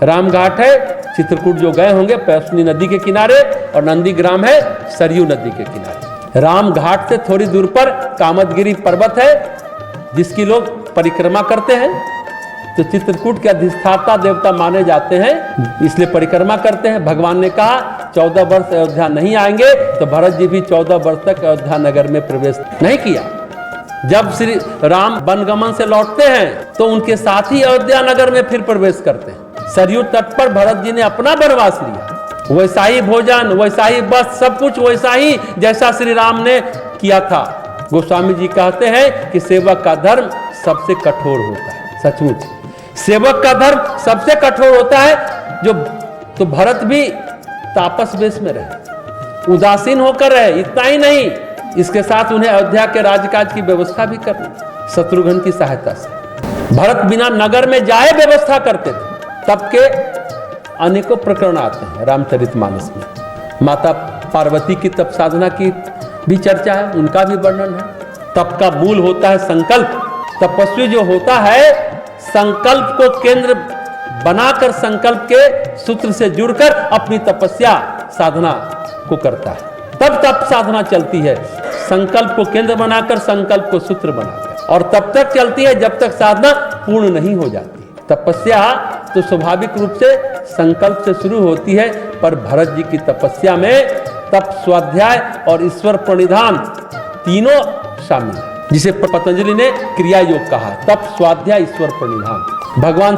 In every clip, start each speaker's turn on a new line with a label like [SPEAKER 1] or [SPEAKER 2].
[SPEAKER 1] रामघाट है, चित्रकूट जो गए होंगे पैसनी नदी के किनारे, और नंदीग्राम है सरयू नदी के किनारे। रामघाट से थोड़ी दूर पर कामदगिरी पर्वत है जिसकी लोग परिक्रमा करते हैं। तो चित्रकूट के अधिष्ठाता देवता माने जाते हैं, इसलिए परिक्रमा करते हैं। भगवान ने कहा 14 वर्ष अयोध्या नहीं आएंगे, तो भरत जी भी 14 वर्ष तक अयोध्या नगर में प्रवेश नहीं किया। जब श्री राम वनगमन से लौटते हैं तो उनके साथ ही अयोध्या नगर में फिर प्रवेश करते हैं। सरयू तट पर भरत जी ने अपना वनवास लिया, वैसा ही भोजन, वैसा ही बस, सब कुछ वैसा ही जैसा श्री राम ने किया था। गोस्वामी जी कहते हैं कि सेवक का धर्म सबसे कठोर होता है। सचमुच सेवक का धर्म सबसे कठोर होता है। जो तो भरत भी तापस वेश में रहे, उदासीन होकर रहे। इतना ही नहीं, इसके साथ उन्हें अयोध्या के राजकाज की व्यवस्था भी करनी, शत्रुघ्न की सहायता से। भरत बिना नगर में जाए व्यवस्था करते थे। तब के अनेकों प्रकरण आते हैं रामचरितमानस में। माता पार्वती की तप साधना की भी चर्चा है, उनका भी वर्णन है। तप का मूल होता है संकल्प। तपस्वी जो होता है संकल्प को केंद्र बनाकर, संकल्प के सूत्र से जुड़कर अपनी तपस्या साधना को करता है, तब तप साधना चलती है। संकल्प को केंद्र बनाकर, संकल्प को सूत्र बनाकर, और तब तक चलती है जब तक साधना पूर्ण नहीं हो जाती। तपस्या तो स्वाभाविक रूप से संकल्प से शुरू होती है, पर भरत जी की तपस्या में तप, स्वाध्याय और ईश्वर प्रणिधान तीनों शामिल है, जिसे पतंजलि ने क्रिया योग कहा। तप, स्वाध्याय, ईश्वर प्रणिधान। भगवान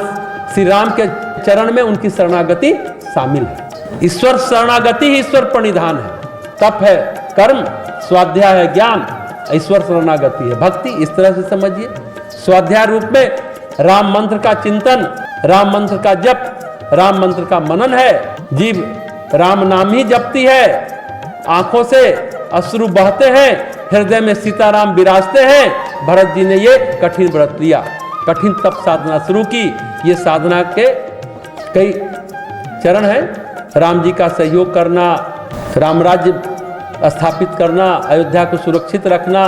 [SPEAKER 1] श्री राम के चरण में उनकी शरणागति शामिल है। ईश्वर शरणागति ही ईश्वर प्रणिधान है। तप है कर्म, स्वाध्याय है ज्ञान, ईश्वर शरणागति है भक्ति। इस तरह से समझिए। स्वाध्याय रूप में राम मंत्र का चिंतन, राम मंत्र का जप, राम मंत्र का मनन है। जीव राम नाम ही जपती है, आंखों से अश्रु बहते हैं, हृदय में सीताराम विराजते हैं। भरत जी ने ये कठिन व्रत लिया, कठिन तप साधना शुरू की। ये साधना के कई चरण हैं। राम जी का सहयोग करना, राम राज्य स्थापित करना, अयोध्या को सुरक्षित रखना,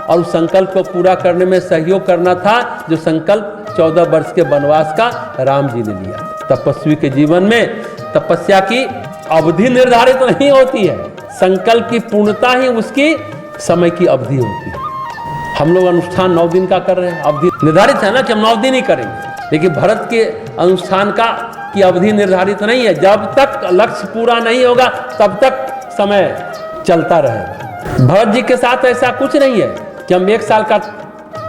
[SPEAKER 1] और उस संकल्प को पूरा करने में सहयोग करना था जो संकल्प 14 वर्ष के वनवास का राम जी ने लिया। तपस्वी के जीवन में तपस्या की अवधि निर्धारित नहीं होती है, संकल्प की पूर्णता ही उसकी समय की अवधि होती है। हम लोग अनुष्ठान 9 दिन का कर रहे हैं, अवधि निर्धारित है ना कि हम 9 दिन ही करेंगे, लेकिन भरत के अनुष्ठान का की अवधि निर्धारित नहीं है। जब तक लक्ष्य पूरा नहीं होगा तब तक समय चलता रहेगा। भरत जी के साथ ऐसा कुछ नहीं है कि हम 1 साल का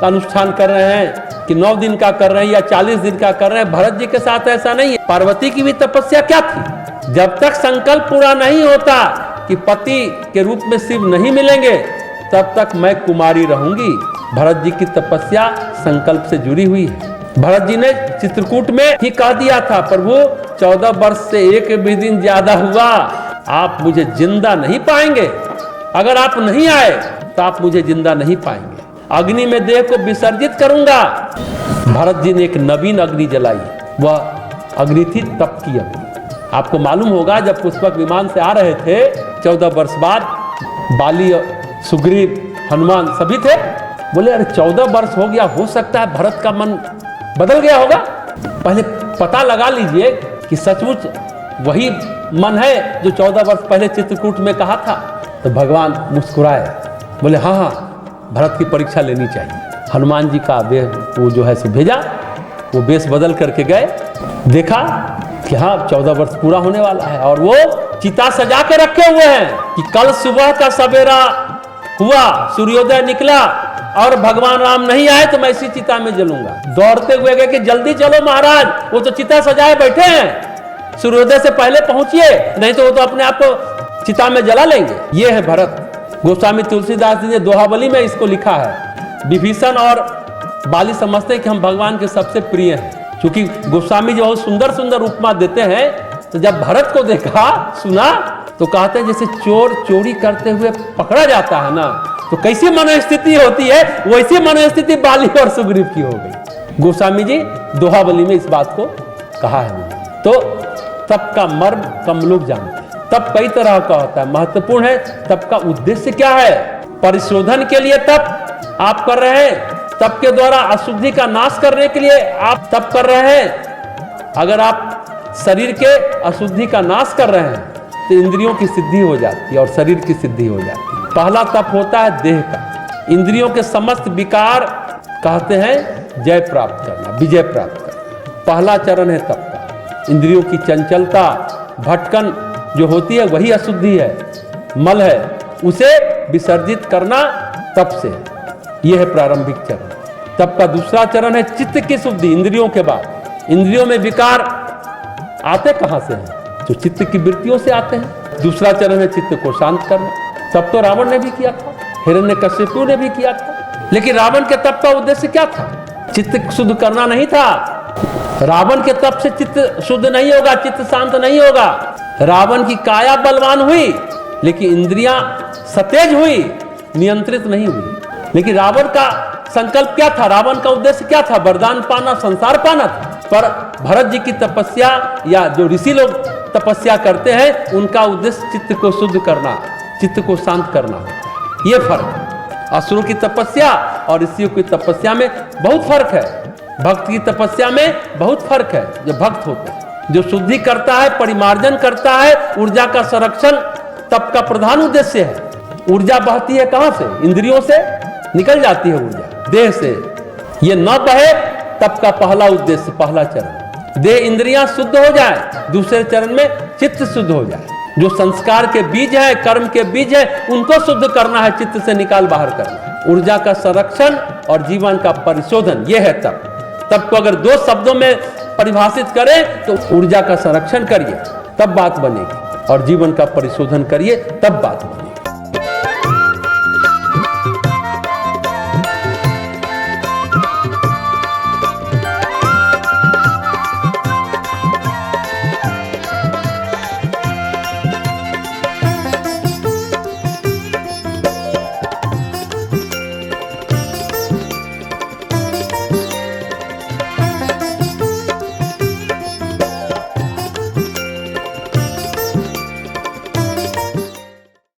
[SPEAKER 1] अनुष्ठान कर रहे हैं, कि 9 दिन का कर रहे हैं या 40 दिन का कर रहे हैं। भरत जी के साथ ऐसा नहीं है। पार्वती की भी तपस्या क्या थी? जब तक संकल्प पूरा नहीं होता कि पति के रूप में शिव नहीं मिलेंगे, तब तक मैं कुमारी रहूंगी। भरत जी की तपस्या संकल्प से जुड़ी हुई है। भरत जी ने चित्रकूट में ही कह दिया था, प्रभु 14 वर्ष से एक भी दिन ज्यादा हुआ, आप मुझे जिंदा नहीं पाएंगे। अगर आप नहीं आए तो आप मुझे जिंदा नहीं पाएंगे। अग्नि में देह को विसर्जित करूंगा। भरत जी ने एक नवीन अग्नि जलाई, वह अग्नि थी तप की अग्नि। आपको मालूम होगा जब पुष्पक विमान से आ रहे थे 14 वर्ष बाद, बाली, सुग्रीव, हनुमान सभी थे। बोले अरे 14 वर्ष हो गया, हो सकता है भरत का मन बदल गया होगा, पहले पता लगा लीजिए कि सचमुच वही मन है जो 14 वर्ष पहले चित्रकूट में कहा था। तो भगवान मुस्कुराए, बोले हाँ हाँ, भरत की परीक्षा लेनी चाहिए। हनुमान जी का वो जो है सो भेजा, वो वेश बदल करके गए, देखा कि हाँ 14 वर्ष पूरा होने वाला है, और वो चिता सजा के रखे हुए हैं कि कल सुबह का सवेरा हुआ, सूर्योदय निकला और भगवान राम नहीं आए तो मैं इसी चिता में जलूंगा। दौड़ते हुए गए कि जल्दी चलो महाराज, वो तो चिता सजाए बैठे हैं, सूर्योदय से पहले पहुंचिए, नहीं तो वो तो अपने आप को चिता में जला लेंगे। ये है भरत। गोस्वामी तुलसीदास जी ने दोहावली में इसको लिखा है। विभीषण और बाली समझते हैं कि हम भगवान के सबसे प्रिय हैं, क्योंकि गोस्वामी जी बहुत सुंदर सुंदर उपमा देते हैं। तो जब भरत को देखा, सुना, तो कहते हैं जैसे चोर चोरी करते हुए पकड़ा जाता है ना, तो कैसी मनोस्थिति होती है, वैसी मनोस्थिति बाली और सुग्रीव की हो गई। गोस्वामी जी दोहावली में इस बात को कहा है। तो तप का मर्म कम लोग जानते हैं। तप कई तरह का होता है, महत्वपूर्ण है तप का उद्देश्य क्या है। परिशोधन के लिए तप आप कर रहे हैं, तप के द्वारा अशुद्धि का नाश करने के लिए आप तप कर रहे हैं। अगर आप शरीर के अशुद्धि का नाश कर रहे हैं तो इंद्रियों की सिद्धि हो जाती है और शरीर की सिद्धि हो जाती है। पहला तप होता है देह का, इंद्रियों के समस्त विकार कहते हैं जय प्राप्त करना, विजय प्राप्त करना। पहला चरण है तप का। इंद्रियों की चंचलता, भटकन जो होती है वही अशुद्धि है, मल है, उसे विसर्जित करना तप से। यह है प्रारंभिक चरण। तप का दूसरा चरण है चित्त की शुद्धि। इंद्रियों के बाद इंद्रियों में विकार आते कहां से हैं? तो चित्त की वृत्तियों से आते हैं। दूसरा चरण है चित्त को शांत करना। तब तो रावण ने भी किया था, हिरण्यकश्यपु ने भी किया था। लेकिन रावण के तप का उद्देश्य क्या था? चित्त शुद्ध करना नहीं था। रावण के तप से चित्त शुद्ध नहीं होगा, चित्त शांत नहीं होगा। रावण की काया बलवान हुई लेकिन इंद्रियां सतेज हुई, नियंत्रित नहीं हुई। लेकिन रावण का संकल्प क्या था? रावण का उद्देश्य क्या था? वरदान पाना, संसार पाना था। पर भरत जी की तपस्या या जो ऋषि लोग तपस्या करते हैं उनका उद्देश्य चित्त को शुद्ध करना, चित्त को शांत करना। ये फर्क है। असुरों की तपस्या और ऋषियों की तपस्या में बहुत फर्क है। भक्त की तपस्या में बहुत फर्क है। जो भक्त होते हैं, जो शुद्धि करता है, परिमार्जन करता है, ऊर्जा का संरक्षण तप का प्रधान उद्देश्य है। ऊर्जा बहती है कहां से? इंद्रियों से निकल जाती है ऊर्जा, देह से। ये न बहे तप का पहला उद्देश्य, पहला चरण। देह इंद्रियां शुद्ध हो जाए, दूसरे चरण में चित्त शुद्ध हो जाए। जो संस्कार के बीज है, कर्म के बीज है, उनको शुद्ध करना है, चित्त से निकाल बाहर करना है। ऊर्जा का संरक्षण और जीवन का परिशोधन, यह है तप। तप को अगर दो शब्दों में परिभाषित करें तो ऊर्जा का संरक्षण करिए तब बात बनेगी, और जीवन का परिशोधन करिए तब बात बनेगी।